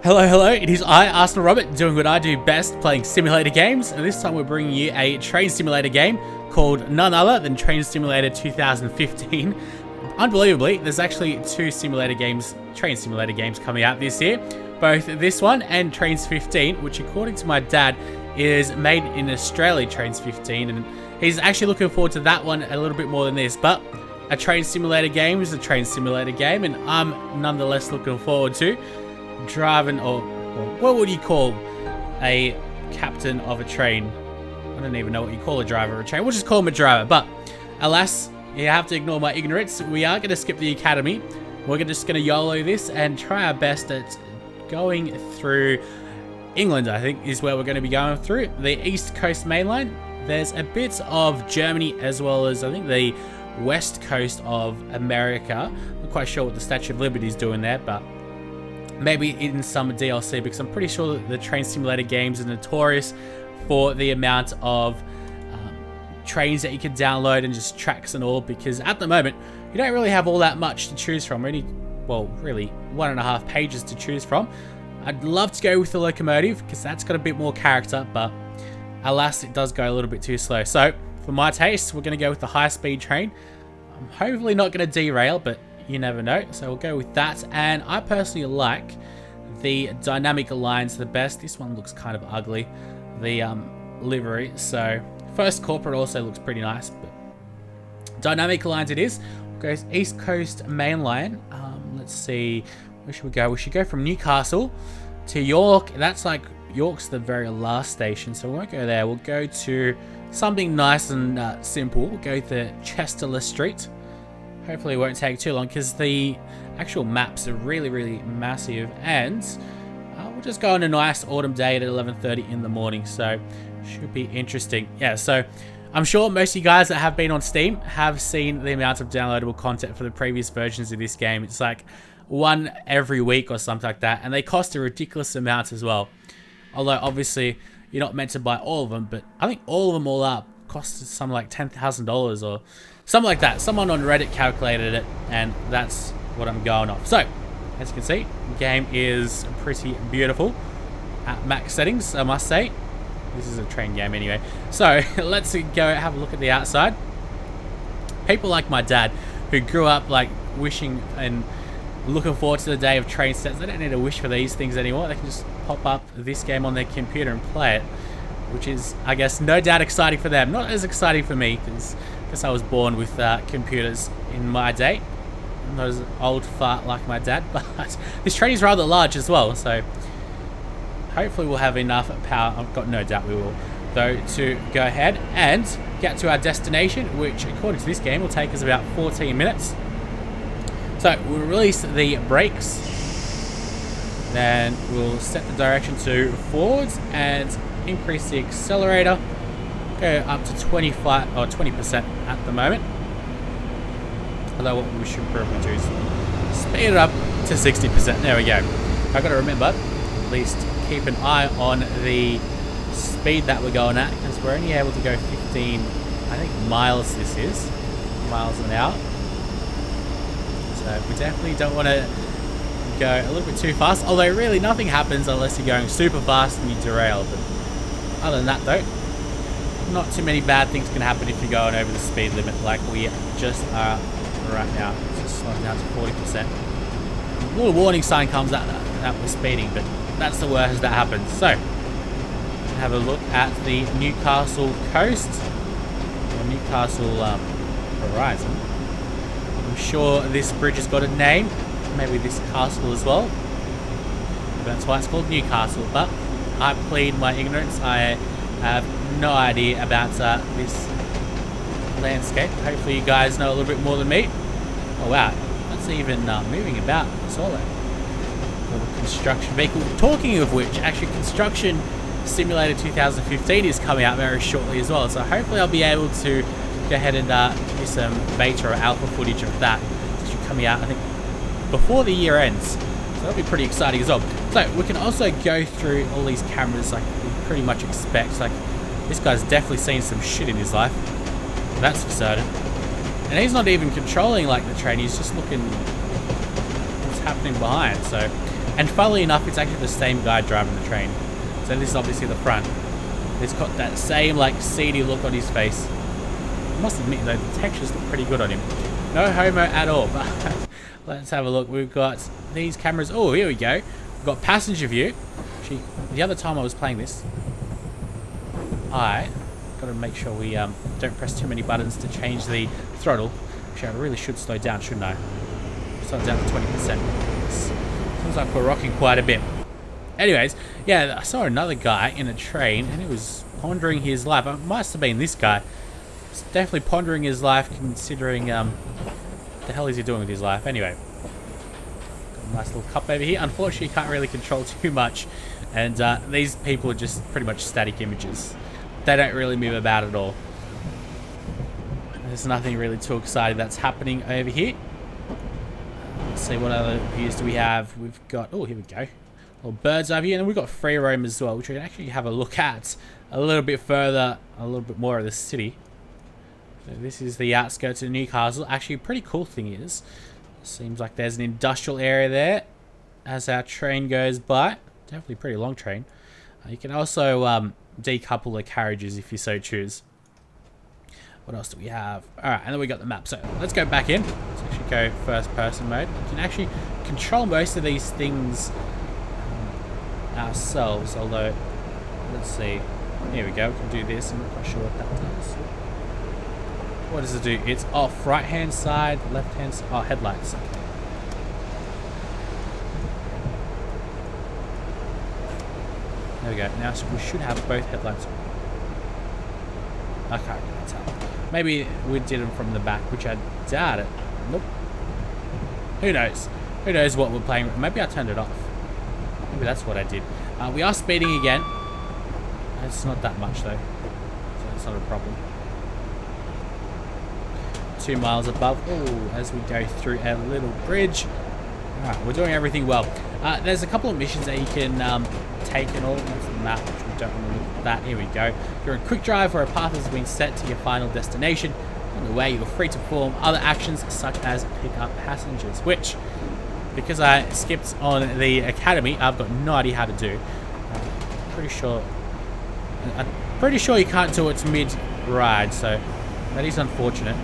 Hello, hello, it is I, Arsenal Robert, doing what I do best, playing simulator games, and this time we're bringing you a train simulator game called none other than Train Simulator 2015. Unbelievably, there's actually two train simulator games coming out this year, both this one and Trains 15, which according to my dad is made in Australia, Trains 15, and he's actually looking forward to that one a little bit more than this, but a train simulator game is a train simulator game, and I'm nonetheless looking forward to driving, or what would you call a captain of a train? I don't even know what you call a driver of a train. We'll just call him a driver. But alas, you have to ignore my ignorance. We are going to skip the academy. We're just going to YOLO this and try our best at going through England, I think, is where we're going to be going through. The East Coast mainline. There's a bit of Germany as well as, I think, the West Coast of America. I'm not quite sure what the Statue of Liberty is doing there, but maybe in some DLC, because I'm pretty sure that the train simulator games are notorious for the amount of trains that you can download and just tracks and all, because at the moment you don't really have all that much to choose from. Really 1.5 pages to choose from. I'd love to go with the locomotive because that's got a bit more character, but alas, it does go a little bit too slow. So for my taste, we're going to go with the high-speed train. I'm hopefully not going to derail, but you never know, so we'll go with that. And I personally like the dynamic lines the best. This one looks kind of ugly, the livery. So first corporate also looks pretty nice, but dynamic lines it is. We'll go East Coast main line. Let's see, where should we go? We should go from Newcastle to York. That's like, York's the very last station, so we won't go there. We'll go to something nice and simple. We'll go to Chesterless Street. Hopefully it won't take too long because the actual maps are really, really massive, and we'll just go on a nice autumn day at 11:30 in the morning, so should be interesting. Yeah, so I'm sure most of you guys that have been on Steam have seen the amount of downloadable content for the previous versions of this game. It's like one every week or something like that, and they cost a ridiculous amount as well. Although obviously you're not meant to buy all of them, but I think all of them all up cost something like $10,000 or something like that. Someone on Reddit calculated it, and that's what I'm going off. So, as you can see, the game is pretty beautiful at max settings, I must say. This is a train game anyway. So, let's go have a look at the outside. People like my dad, who grew up like wishing and looking forward to the day of train sets, they don't need to wish for these things anymore. They can just pop up this game on their computer and play it, which is, I guess, no doubt exciting for them. Not as exciting for me, because I was born with computers in my day. I'm not as old fart like my dad, but this train is rather large as well, so hopefully we'll have enough power. I've got no doubt we will, though, to go ahead and get to our destination, which according to this game will take us about 14 minutes. So we'll release the brakes, then we'll set the direction to forwards and increase the accelerator. Go up to 25 or 20% at the moment. Although what we should probably do is speed it up to 60%. There we go. I've got to remember, at least keep an eye on the speed that we're going at, because we're only able to go 15, I think, miles this is. Miles an hour. So we definitely don't want to go a little bit too fast. Although really nothing happens unless you're going super fast and you derail. But other than that though, not too many bad things can happen if you're going over the speed limit like we just are right now. It's just slowing down to 40%. A little warning sign comes out that we're speeding, but that's the worst that happens. So, have a look at the Newcastle coast, or Newcastle horizon. I'm sure this bridge has got a name, maybe this castle as well. That's why it's called Newcastle, but I plead my ignorance. I have no idea about this landscape. Hopefully you guys know a little bit more than me. Oh wow, that's even moving about. It's all a little construction vehicle. Talking of which, actually Construction Simulator 2015 is coming out very shortly as well, so hopefully I'll be able to go ahead and give you some beta or alpha footage of that. It should come out, I think, before the year ends. So that'll be pretty exciting as well. So we can also go through all these cameras like we pretty much expect. Like, this guy's definitely seen some shit in his life. That's for certain. And he's not even controlling like the train, he's just looking what's happening behind. So And funnily enough, it's actually the same guy driving the train. So this is obviously the front. He's got that same like seedy look on his face. I must admit though, the textures look pretty good on him. No homo at all, but let's have a look. We've got these cameras. Oh, here we go. We've got passenger view. Actually, the other time I was playing this, I got to make sure we don't press too many buttons to change the throttle. Actually, I really should slow down, shouldn't I? Slow down to 20%. Seems like we're rocking quite a bit. Anyways, yeah, I saw another guy in a train, and he was pondering his life. It must have been this guy. He's definitely pondering his life, considering what the hell is he doing with his life. Anyway, got a nice little cup over here. Unfortunately, you can't really control too much, and these people are just pretty much static images. They don't really move about at all. There's nothing really too exciting that's happening over here. Let's see, what other views do we have? We've got, oh, here we go. Little bird's eye view, and then we've got free roam as well, which we can actually have a look at a little bit further, a little bit more of the city. So this is the outskirts of Newcastle. Actually, a pretty cool thing is, seems like there's an industrial area there as our train goes by. Definitely a pretty long train. You can also decouple the carriages if you so choose. What else do we have? Alright, and then we got the map. So let's go back in. Let's actually go first person mode. You can actually control most of these things ourselves, although let's see, here we go, we can do this. I'm not quite sure what that does. What does it do? It's off, right hand side, left hand side. Oh, headlights. Okay. There we go. Now we should have both headlights on. I can't really tell. Maybe we did them from the back, which I doubt it. Nope. Who knows? Who knows what we're playing with? Maybe I turned it off. Maybe that's what I did. We are speeding again. It's not that much though, so it's not a problem. 2 miles above. Oh, as we go through a little bridge. Alright, we're doing everything well. There's a couple of missions that you can take and all. That's the map, which we don't want to look at that. Here we go. You're in quick drive where a path has been set to your final destination. On the way, you're free to perform other actions such as pick up passengers, which, because I skipped on the academy, I've got no idea how to do. I'm pretty sure you can't do it mid-ride, so that is unfortunate.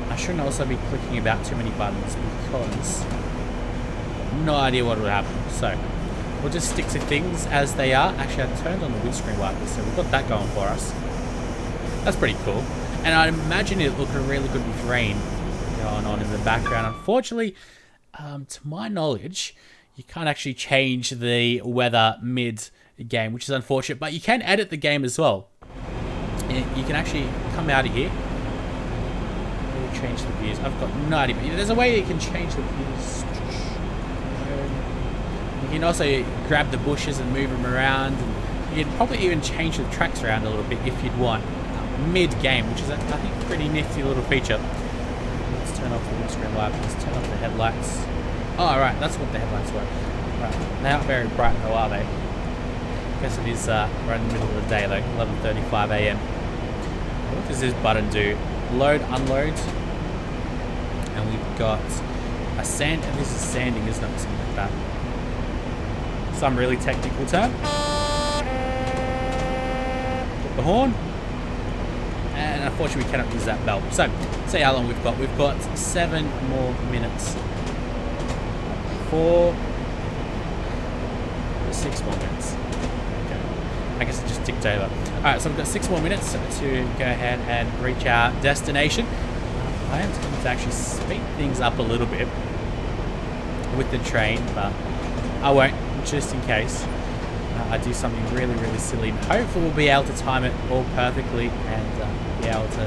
I shouldn't also be clicking about too many buttons because I've got no idea what will happen. So we'll just stick to things as they are. Actually, I turned on the windscreen wipers, so we've got that going for us. That's pretty cool. And I imagine it looking really good with rain going on in the background. Unfortunately, to my knowledge, you can't actually change the weather mid-game, which is unfortunate, but you can edit the game as well. You can actually come out of here. We'll change the views. I've got no idea, but there's a way you can change the views. You can also grab the bushes and move them around. And you can probably even change the tracks around a little bit if you'd want. Mid-game, which is, I think, a pretty nifty little feature. Let's turn off the windscreen wipers, turn off the headlights. Oh, right, that's what the headlights were. Right, they aren't very bright though, are they? I guess it is right in the middle of the day, though, 11:35 AM. What does this button do? Load, unload. And we've got a sand, and this is sanding, isn't it? Something like that. Some really technical term. Put the horn. And unfortunately we cannot use that bell. So, see how long we've got. We've got 7 more minutes. 6 more minutes. Okay. I guess it just ticked over. Alright, so we've got 6 more minutes to go ahead and reach our destination. I am tempted to actually speed things up a little bit with the train, but I won't, just in case I do something really, really silly. Hopefully we'll be able to time it all perfectly and be able to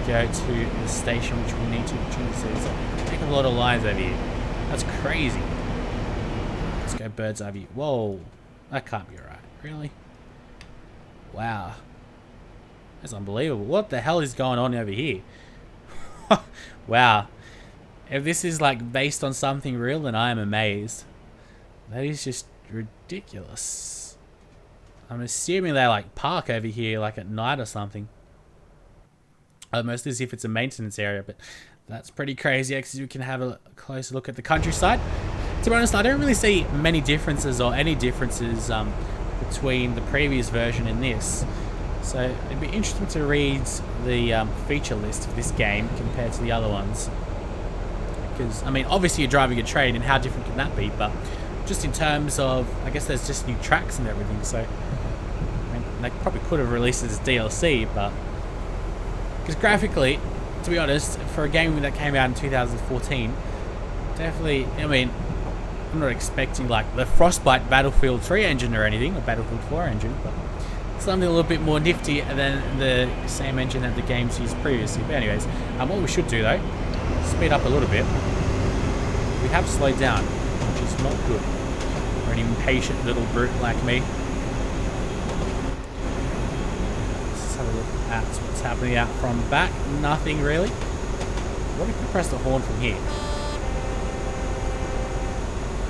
go to the station which we need to. Jeez, there's a heck of a lot of lines over here. That's crazy. Let's go bird's eye view. Whoa, that can't be right. Really? Wow. That's unbelievable. What the hell is going on over here? Wow. If this is like based on something real, then I am amazed. That is just ridiculous. I'm assuming they like park over here like at night or something. Almost as if it's a maintenance area, but that's pretty crazy because you can have a closer look at the countryside. To be honest, I don't really see many differences or any differences between the previous version and this. So it'd be interesting to read the feature list of this game compared to the other ones. Because, I mean, obviously you're driving a train, and how different can that be? But just in terms of, I guess there's just new tracks and everything. So, I mean, they probably could have released it as DLC, but because graphically, to be honest, for a game that came out in 2014, definitely, I mean, I'm not expecting like the Frostbite Battlefield 3 engine or anything, or Battlefield 4 engine, but something a little bit more nifty than the same engine that the games used previously. But anyways, what we should do though, speed up a little bit. We have slowed down, which is not good for an impatient little brute like me. Let's have a look at what's happening out from back. Nothing really. What if we press the horn from here?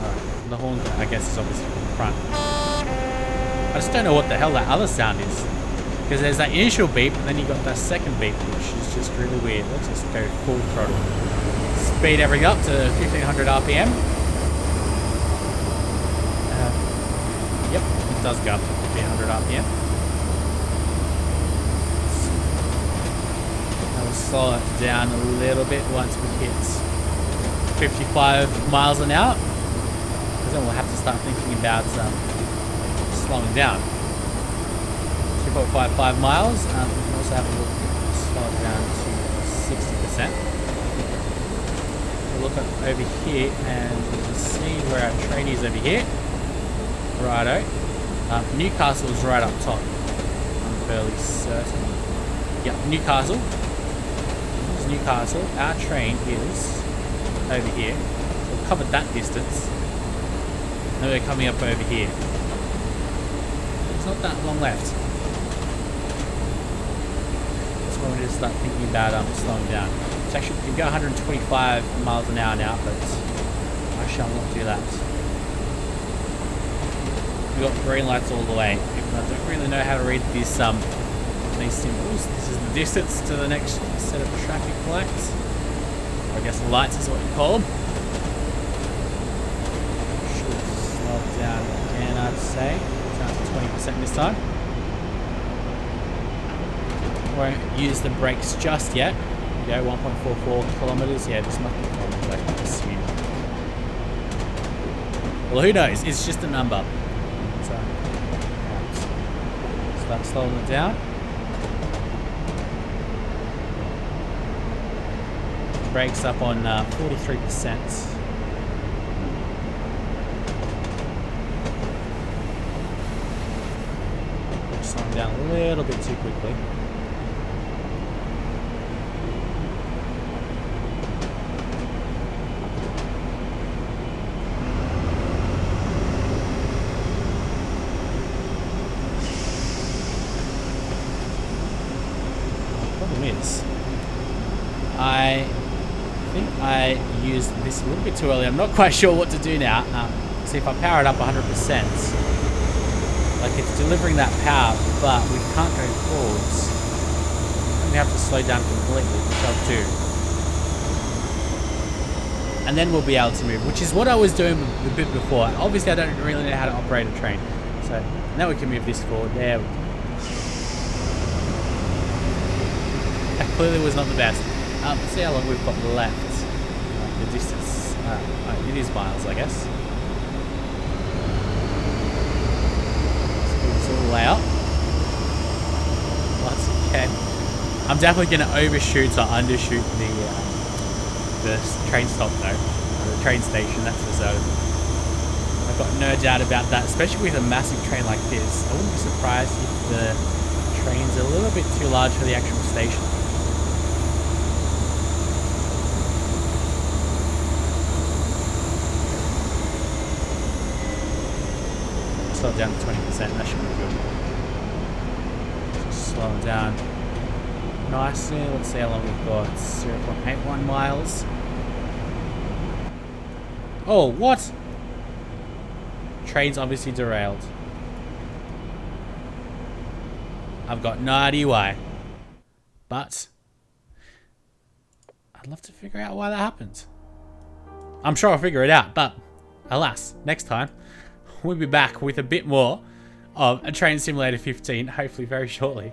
Alright, the horn, I guess, is obviously from the front. I just don't know what the hell that other sound is. Because there's that initial beep, and then you got that second beep, which is just really weird. Let's just go full throttle. Speed everything up to 1500 RPM. Yep, it does go up to 1500 RPM. Now we'll slow it down a little bit once we hit 55 miles an hour. Because then we'll have to start thinking about slowing down. 2.55 miles. We can also have a look, slow it down to 60%. We'll look up over here and we can see where our train is over here. Righto. Newcastle is right up top. I'm fairly certain. Yep, Newcastle. This is Newcastle. Our train is over here. So we've covered that distance. Now we're coming up over here. There's not that long left. That's why we need to start thinking about slowing down. So actually we can go 125 miles an hour now, but I shall not do that. We've got green lights all the way. Even though I don't really know how to read these symbols. This is the distance to the next set of traffic lights. I guess lights is what you call them. Should slow it down again, I'd say. Down to 20% this time. Won't use the brakes just yet. There we go, 1.44 kilometers. Yeah, this must be kilometers, I can assume. Well, who knows? It's just a number. So, right. Start slowing it down. Brakes up on 43%. Slowing down a little bit too quickly. Problem is, I think I used this a little bit too early. I'm not quite sure what to do now. See if I power it up 100%. Like it's delivering that power, but we can't go forwards. We have to slow down completely, which I'll do. And then we'll be able to move, which is what I was doing a bit before. Obviously I don't really know how to operate a train. So now we can move this forward. There we go. That clearly was not the best. Let's see how long we've got left. The distance, it is miles, I guess. All out. Once again, I'm definitely going to overshoot or undershoot the train stop though, or the train station. That's for certain. I've got no doubt about that, especially with a massive train like this. I wouldn't be surprised if the train's a little bit too large for the actual station. Slow down to 20%, that should be good. Just slow them down nicely. Let's see how long we've got. 0.81 miles. Oh, what? Train's obviously derailed. I've got no idea why. But I'd love to figure out why that happened. I'm sure I'll figure it out, but alas, next time, we'll be back with a bit more of a Train Simulator 15, hopefully very shortly.